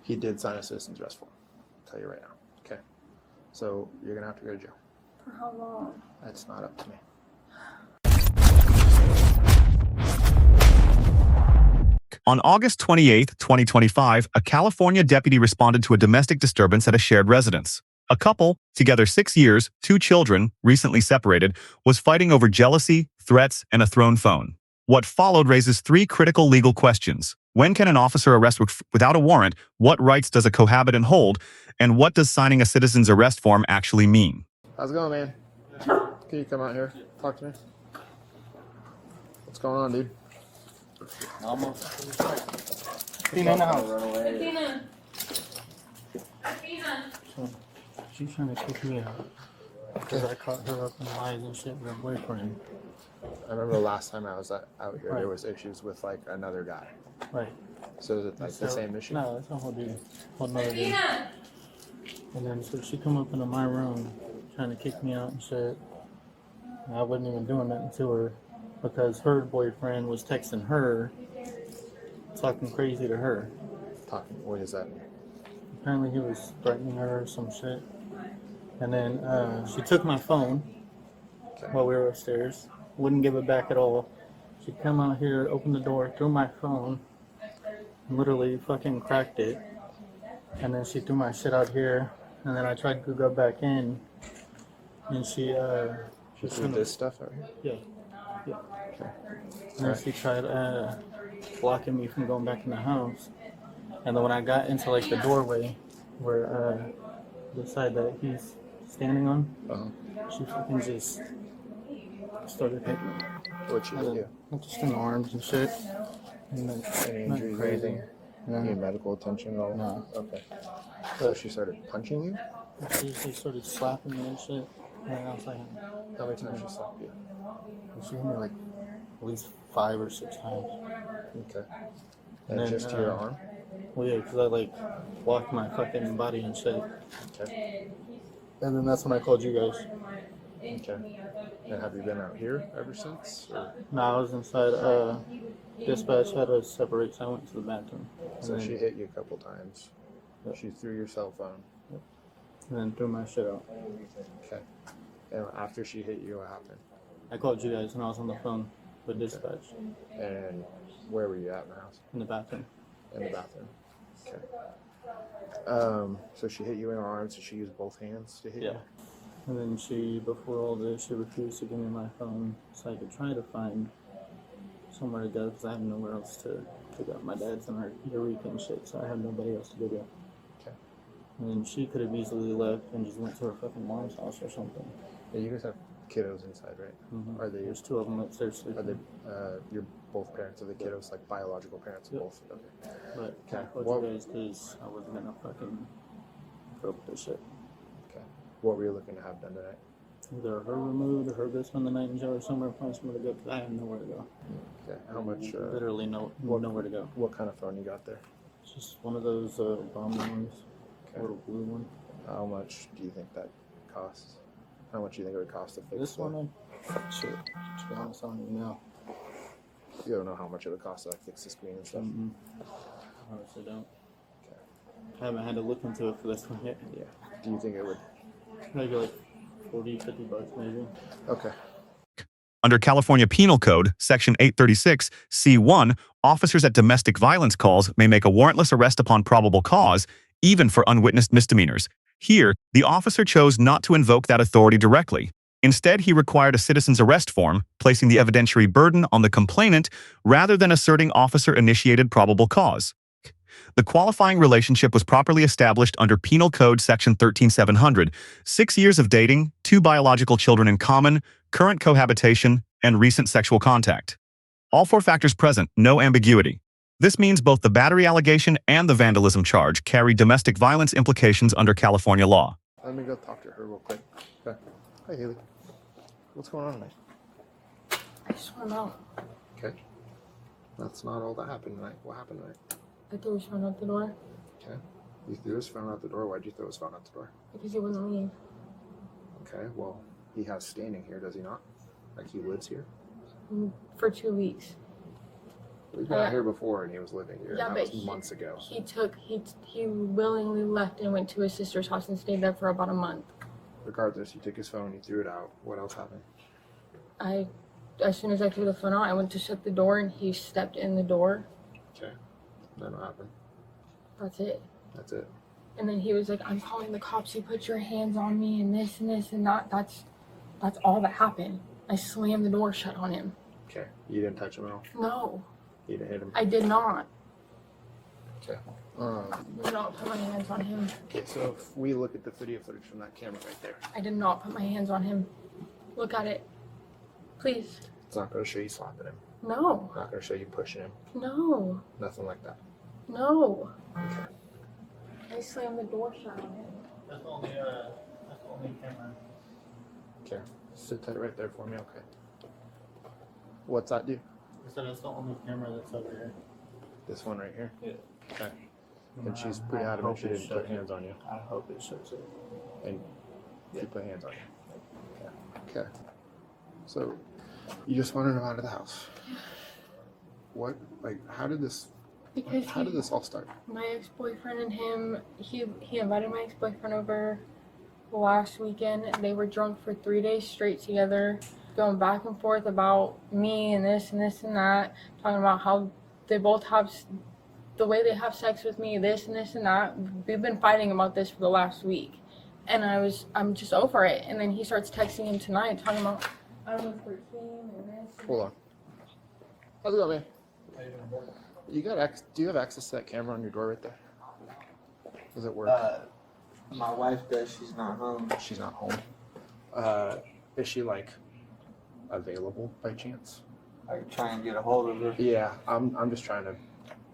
He did sign a citizen's arrest form. I'll tell you right now. Okay. So you're gonna have to go to jail. For how long? That's not up to me. On August 28, 2025, a California deputy responded to a domestic disturbance at a shared residence. A couple, together 6 years, 2 children, recently separated, was fighting over jealousy, threats, and a thrown phone. What followed raises 3 critical legal questions. When can an officer arrest without a warrant? What rights does a cohabitant hold? And what does signing a citizen's arrest form actually mean? How's it going, man? Can you come out here? Talk to me. What's going on, dude? Almost. Tina in the house. Tina. Tina. She's trying to kick me out because I caught her up in lies and shit with her boyfriend. I remember the last time I was out here, Right. there was issues with like another guy. Right. So is it like the same issue? No, it's a whole dude. Whole nother dude. Tina. And then so she come up into my room trying to kick me out and shit. And I wasn't even doing nothing to her because her boyfriend was texting her, talking crazy to her. Talking. What does that mean? Apparently he was threatening her or some shit. And then she took my phone while we were upstairs. Wouldn't give it back at all. She'd come out here, open the door, threw my phone, and literally fucking cracked it. And then she threw my shit out here. And then I tried to go back in, and she She threw this stuff out here? yeah. Okay. And then she tried blocking me from going back in the house. And then when I got into like the doorway where the side that he's standing on, she fucking just started hitting me. What'd she do? Just in the arms and shit. And then Any nothing injuries or crazy. anything? No. Need medical attention at all? No. Okay. So she started punching you? She just started slapping me and shit. And I was like, How many times she slapped you? she hit me like at least 5 or 6 times. Okay. And then, just to your arm? Well, yeah, because I like walked my fucking body and shit. Okay. And then that's when I called you guys. Okay. And have you been out here ever since? Or? No, I was inside. Dispatch had us separate, so I went to the bathroom. And So then, she hit you a couple times. Yep. She threw your cell phone. and then threw my shit out. Okay. And after she hit you, what happened? I called you guys and I was on the phone with dispatch And where were you at in the house? in the bathroom. In the bathroom. Okay. So she hit you in her arms. Did she use both hands to hit Yeah. you? And then she, before all this, she refused to give me my phone so I could try to find somewhere to go because I have nowhere else to go. My dad's in Eureka and shit, so I have nobody else to go to. Okay. And then she could have easily left and just went to her fucking mom's house or something. Yeah, you guys have kiddos inside, right? Mm-hmm. Are they? There's 2 of them upstairs sleeping. Are they? You're both parents of the kiddos, like biological parents of Yep. both. Okay. But I Okay. called What- you guys because I wasn't gonna fucking put up with this shit. Okay. What were you looking to have done tonight? Either her removed or her go spend the night in jail or somewhere find somewhere to go because I have nowhere to go. Okay. How much? Literally nowhere to go. What kind of phone you got there? It's just one of those bomb ones, Okay. little blue one. How much do you think that costs? How much do you think it would cost to fix This that? one, shit. To be honest, I don't even know. You don't know how much it would cost to like fix the screen and stuff. I honestly don't. Okay. I haven't had to look into it for this one yet. Yeah. Do you think it would? Maybe like 40, 50 bucks maybe. Okay. Under California Penal Code, Section 836, C1, officers at domestic violence calls may make a warrantless arrest upon probable cause, even for unwitnessed misdemeanors. Here, the officer chose not to invoke that authority directly. Instead, he required a citizen's arrest form, placing the evidentiary burden on the complainant rather than asserting officer-initiated probable cause. The qualifying relationship was properly established under Penal Code Section 13700, 6 years of dating, 2 biological children in common, current cohabitation, and recent sexual contact. All 4 factors present, no ambiguity. This means both the battery allegation and the vandalism charge carry domestic violence implications under California law. Let me go talk to her real quick. Okay. Hi, Haley. What's going on tonight? I just went out. Okay. That's not all that happened tonight. What happened tonight? I threw his phone out the door Okay. You threw his phone out the door. Why'd you throw his phone out the door? because he wouldn't leave. Okay. Well, he has standing here, does he not? Like he lives here? For 2 weeks. We've been out here before, and he was living here. Yeah, and but that was months ago. He willingly left and went to his sister's house and stayed there for about a month. Regardless, he took his phone, he threw it out. What else happened? As soon as I threw the phone out, I went to shut the door, and he stepped in the door. Okay. Then what happened? That's it. That's it. And then he was like, "I'm calling the cops. You put your hands on me, and this and this and that." That's all that happened. I slammed the door shut on him. Okay. You didn't touch him at all? No, You didn't hit him? I did not. Okay. I did not put my hands on him. Okay, so if we look at the video footage from that camera right there, I did not put my hands on him. Look at it. Please. it's not going to show you slapping him. No. Not going to show you pushing him. No. Nothing like that. No. Okay. I slammed the door shut on him. That's the only camera. Okay. Sit that right there for me, okay. What's that do? I said that's the only camera that's over here. This one right here? Yeah. Okay. And she's pretty adamant she didn't put hands on you. I hope it shows it. And she put hands on you. Okay. Okay. So, you just wanted him out of the house. What, like, how did this all start? My ex-boyfriend and him, he invited my ex-boyfriend over last weekend. They were drunk for 3 days straight together, going back and forth about me and this and this and that, talking about how they both have, the way they have sex with me, this and this and that. We've been fighting about this for the last week. And I'm just over it. And then he starts texting him tonight, talking about, I'm with Rakeem and this. Hold on. How's it going, man? You got do you have access to that camera on your door right there? Does it work? My wife does. She's not home. She's not home. Is she like available by chance? I can try and get a hold of her. Yeah, I'm just trying to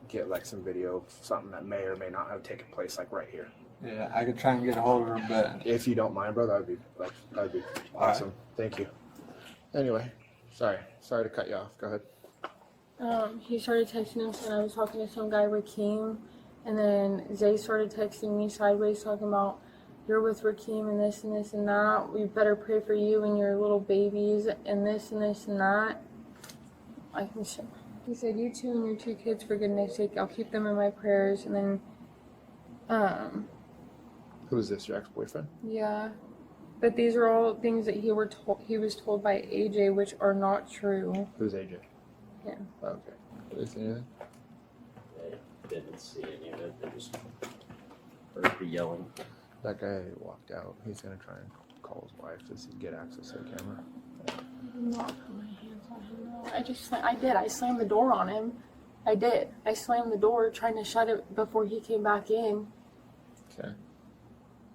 get like some video of something that may or may not have taken place, like right here. Yeah, I could try and get a hold of her, but If you don't mind, bro, that'd be awesome. Right. Thank you. Anyway, sorry to cut you off. Go ahead. He started texting him saying I was talking to some guy, Rakeem, and then Zay started texting me sideways talking about, you're with Rakeem and this and this and that. We better pray for you and your little babies and this and this and that. He said, you two and your 2 kids, for goodness sake, I'll keep them in my prayers. And then, Who is this? Your ex-boyfriend? yeah. But these are all things that he was told by AJ, which are not true. Who's AJ? Yeah. Okay. Did they say anything? They didn't see any of it. They just heard the yelling. That guy walked out. He's gonna try and call his wife to get access to the camera. I did not put my hands on him. I did. I slammed the door on him. I did. I slammed the door trying to shut it before he came back in. Okay.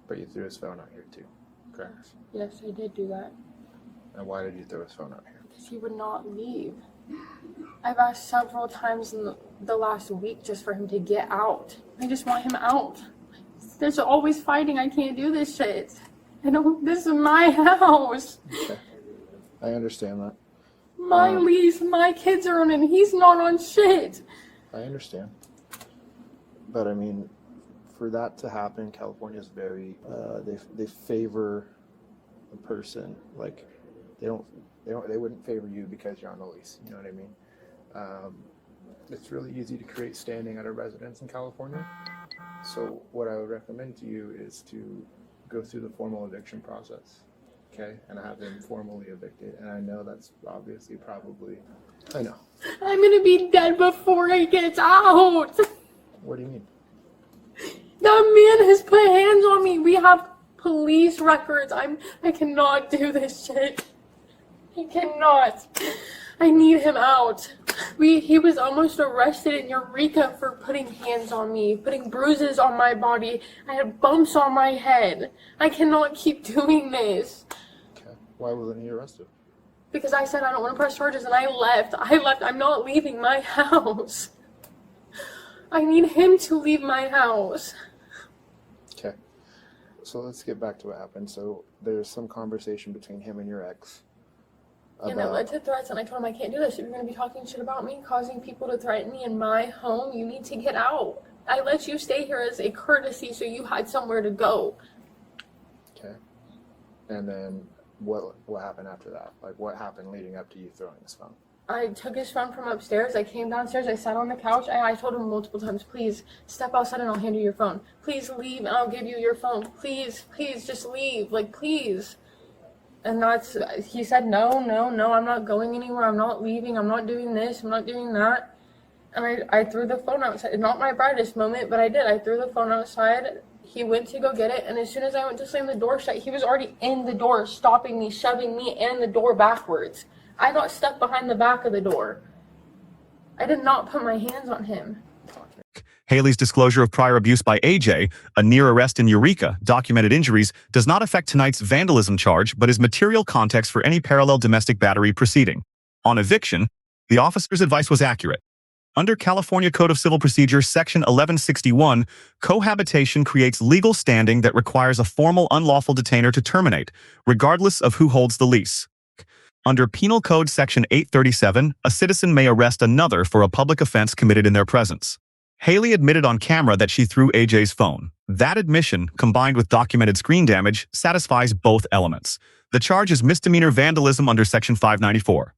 But you threw his phone out here too, correct? Yes, I did do that. And why did you throw his phone out here? Because he would not leave. I've asked several times in the last week just for him to get out. I just want him out. There's always fighting. I can't do this shit. This is my house. Okay. I understand that. My lease, my kids are on it, and he's not on shit. I understand. But I mean, for that to happen, California's very, they favor a person, like, they wouldn't favor you because you're on the lease, you know what I mean? It's really easy to create standing at a residence in California. So what I would recommend to you is to go through the formal eviction process, okay? And have him formally evicted. And I know that's obviously I know. I'm gonna be dead before he gets out. What do you mean? That man has put hands on me. We have police records. I cannot do this shit. I cannot. I need him out. He was almost arrested in Eureka for putting hands on me, putting bruises on my body. I had bumps on my head. I cannot keep doing this. Okay. Why wasn't he arrested? Because I said I don't want to press charges, and I left. I'm not leaving my house. I need him to leave my house. Okay. So let's get back to what happened. So there's some conversation between him and your ex. And it led to threats, and I told him I can't do this. If you're going to be talking shit about me, causing people to threaten me in my home, you need to get out. I let you stay here as a courtesy so you had somewhere to go. Okay. And then what happened after that? Like, what happened leading up to you throwing this phone? I took his phone from upstairs. I came downstairs. I sat on the couch. I told him multiple times, please step outside and I'll hand you your phone. Please leave and I'll give you your phone. Please, please just leave. Like, please. And he said, no, I'm not going anywhere. I'm not leaving. I'm not doing this. I'm not doing that. And I threw the phone outside. Not my brightest moment, but I did. I threw the phone outside. He went to go get it. And as soon as I went to slam the door shut, he was already in the door, stopping me, shoving me and the door backwards. I got stuck behind the back of the door. I did not put my hands on him. Haley's disclosure of prior abuse by AJ, a near arrest in Eureka, documented injuries, does not affect tonight's vandalism charge but is material context for any parallel domestic battery proceeding. On eviction, the officer's advice was accurate. Under California Code of Civil Procedure, Section 1161, cohabitation creates legal standing that requires a formal unlawful detainer to terminate, regardless of who holds the lease. Under Penal Code Section 837, a citizen may arrest another for a public offense committed in their presence. Haley admitted on camera that she threw AJ's phone. That admission, combined with documented screen damage, satisfies both elements. The charge is misdemeanor vandalism under Section 594.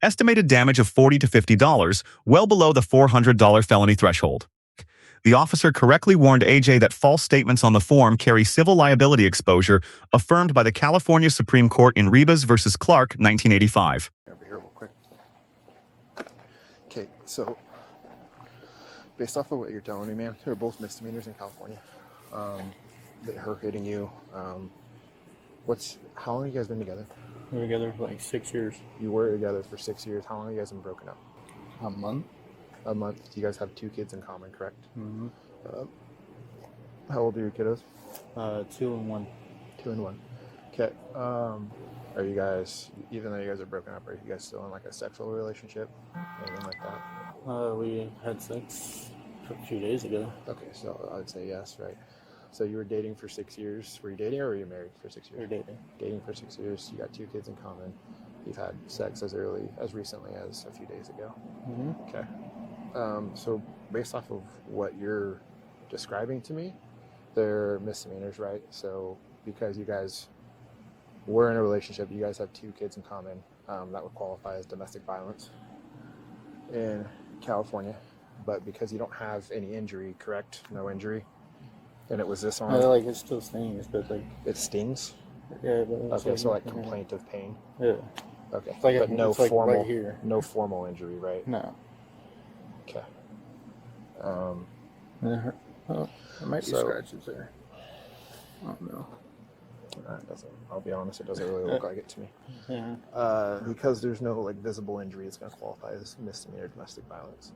Estimated damage of $40 to $50, well below the $400 felony threshold. The officer correctly warned AJ that false statements on the form carry civil liability exposure, affirmed by the California Supreme Court in Ribas v. Clark, 1985. Over here real quick. Okay, so based off of what you're telling me, man, they're both misdemeanors in California. Her hitting you. How long have you guys been together? We were together for like 6 years. You were together for 6 years. How long have you guys been broken up? A month. A month. You guys have 2 kids in common, correct? Mm-hmm. How old are your kiddos? 2 and 1. 2 and 1. Okay. Are you guys, even though you guys are broken up, are you guys still in like a sexual relationship? Anything like that? We had sex a few days ago. Okay, so I would say yes, right? So you were dating for 6 years. Were you dating or were you married for 6 years? We were dating. Dating for 6 years. You got 2 kids in common. You've had sex as recently as a few days ago. Mm-hmm. Okay. So based off of what you're describing to me, they're misdemeanors, right? So because you guys were in a relationship, you guys have 2 kids in common, that would qualify as domestic violence in California. But because you don't have any injury, correct? No injury. And it was this on. Like it still stings, but like It stings. yeah. But Okay, so like complaint of pain. Yeah. Okay, It's like but no it's like formal, right here. no formal injury, right? No. Okay. There might be So- scratches there. I don't know. That doesn't. I'll be honest, it doesn't really look like it to me. Yeah. Because there's no like visible injury, it's going to qualify as misdemeanor domestic violence.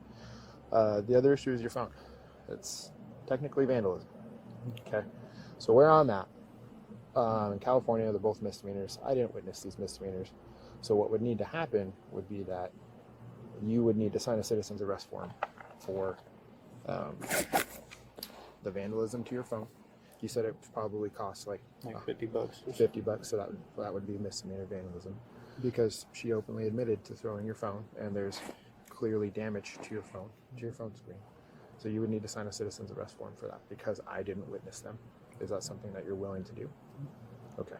The other issue is your phone. It's technically vandalism. Okay. So where I'm at, in California, they're both misdemeanors. I didn't witness these misdemeanors. So what would need to happen would be that you would need to sign a citizen's arrest form for the vandalism to your phone. You said it probably costs like $50. $50, so that would be misdemeanor vandalism, because she openly admitted to throwing your phone, and there's clearly damage to your phone screen. So you would need to sign a citizen's arrest form for that, because I didn't witness them. Is that something that you're willing to do? Okay.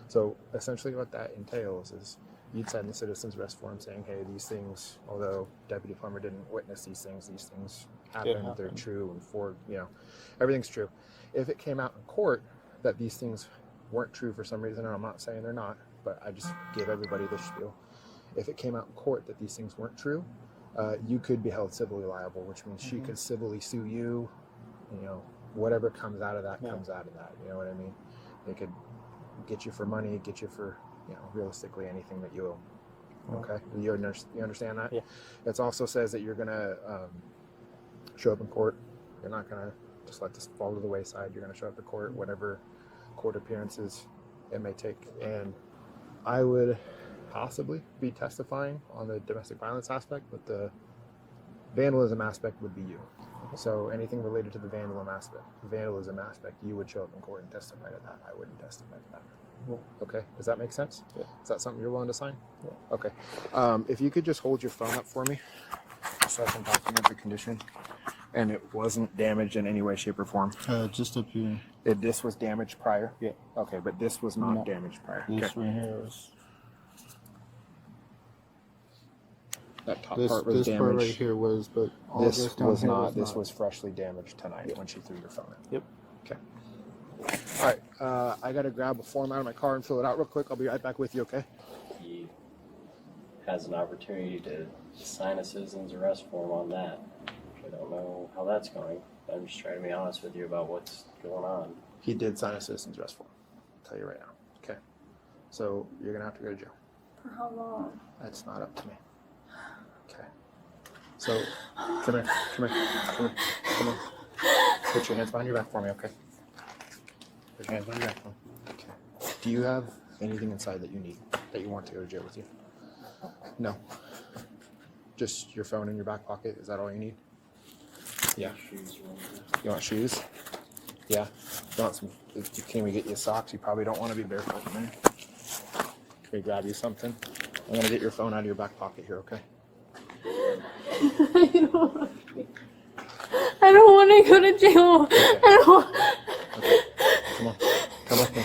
So essentially what that entails is you'd sign the citizen's arrest form saying, hey, these things, although Deputy Plummer didn't witness these things happened, they're true, and everything's true. If it came out in court that these things weren't true for some reason, and I'm not saying they're not, but I just gave everybody this spiel. If it came out in court that these things weren't true, you could be held civilly liable, which means she could civilly sue you. Whatever comes out of that comes out of that. You know what I mean? They could get you for money, get you for, realistically anything that you owe. Okay, you understand that? Yeah. It also says that you're gonna show up in court. You're not gonna just let this fall to the wayside. You're gonna show up to court, whatever court appearances it may take. And I would possibly be testifying on the domestic violence aspect, but the vandalism aspect would be you. So anything related to the vandalism aspect, you would show up in court and testify to that. I wouldn't testify to that. Okay, does that make sense? Yeah. Is that something you're willing to sign? Yeah. Okay. If you could just hold your phone up for me, so I can document the condition. And it wasn't damaged in any way, shape, or form. Just up here. This was damaged prior? Yeah. Okay, but this was not damaged prior. This Okay. right here was. That top This part was this part right damaged. here was, but all This this down was here not. was This not. was freshly damaged tonight when she threw your phone in. Yep. Okay. All right. I gotta grab a form out of my car and fill it out real quick. I'll be right back with you. Okay. He has an opportunity to sign a citizen's arrest form on that. I don't know how that's going. I'm just trying to be honest with you about what's going on. He did sign a citizen's arrest form. I'll tell you right now. Okay. So you're gonna have to go to jail. For how long? That's not up to me. Okay. So come here. Come here. Come here. Come on. Put your hands behind your back for me. Okay. Put your hands behind your back for me. Okay. Do you have anything inside that you need that you want to go to jail with you? No. Just your phone in your back pocket. Is that all you need? Yeah. Shoes or anything. You want shoes? Yeah. You want some? Can we get you socks? You probably don't want to be barefoot in there. Can we grab you something? I'm gonna get your phone out of your back pocket here, okay? I don't want to go to jail. Okay. I don't want... Okay. Come on. Come with me.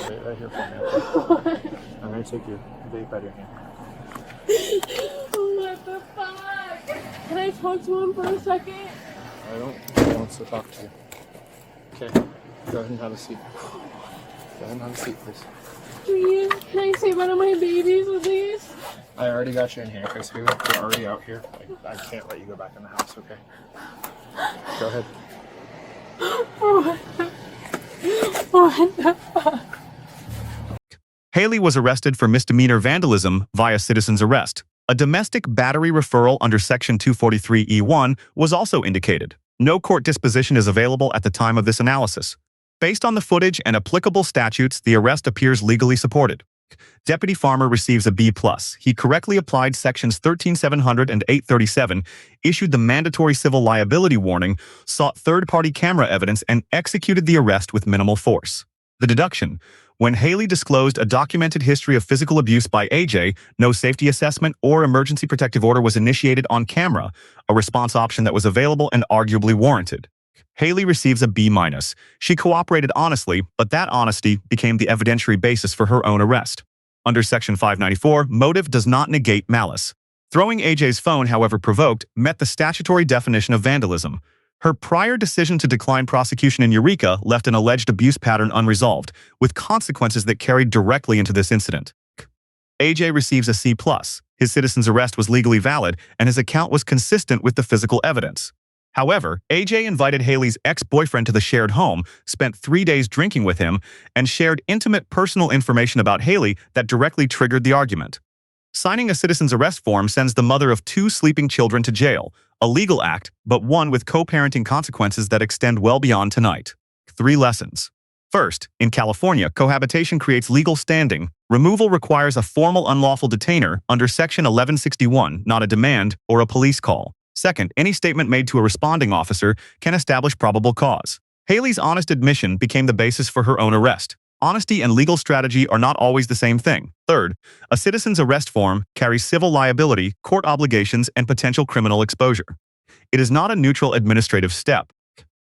Wait right here for me, okay? I'm gonna take your vape out of your hand. What the fuck? Can I talk to him for a second? I don't want to talk to you. Okay. Go ahead and have a seat. Go ahead and have a seat, please. Please, can I say one of my babies, please? I already got you in handcuffs. You're already out here. I can't let you go back in the house, okay? Go ahead. What the fuck? Haley was arrested for misdemeanor vandalism via citizen's arrest. A domestic battery referral under Section 243E1 was also indicated. No court disposition is available at the time of this analysis. Based on the footage and applicable statutes, the arrest appears legally supported. Deputy Farmer receives a B+. He correctly applied Sections 13700 and 837, issued the mandatory civil liability warning, sought third-party camera evidence, and executed the arrest with minimal force. The deduction: when Haley disclosed a documented history of physical abuse by AJ, no safety assessment or emergency protective order was initiated on camera, a response option that was available and arguably warranted. Haley receives a B-. She cooperated honestly, but that honesty became the evidentiary basis for her own arrest. Under Section 594, motive does not negate malice. Throwing AJ's phone, however provoked, met the statutory definition of vandalism. Her prior decision to decline prosecution in Eureka left an alleged abuse pattern unresolved, with consequences that carried directly into this incident. AJ receives a C+. His citizen's arrest was legally valid, and his account was consistent with the physical evidence. However, AJ invited Haley's ex-boyfriend to the shared home, spent 3 days drinking with him, and shared intimate personal information about Haley that directly triggered the argument. Signing a citizen's arrest form sends the mother of 2 sleeping children to jail, a legal act, but one with co-parenting consequences that extend well beyond tonight. 3 lessons. First, in California, cohabitation creates legal standing. Removal requires a formal unlawful detainer under Section 1161, not a demand or a police call. Second, any statement made to a responding officer can establish probable cause. Haley's honest admission became the basis for her own arrest. Honesty and legal strategy are not always the same thing. Third, a citizen's arrest form carries civil liability, court obligations, and potential criminal exposure. It is not a neutral administrative step.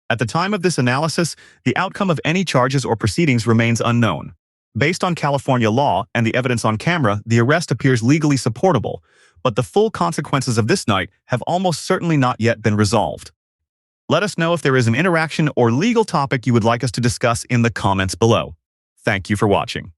At the time of this analysis, the outcome of any charges or proceedings remains unknown. Based on California law and the evidence on camera, the arrest appears legally supportable, but the full consequences of this night have almost certainly not yet been resolved. Let us know if there is an interaction or legal topic you would like us to discuss in the comments below. Thank you for watching.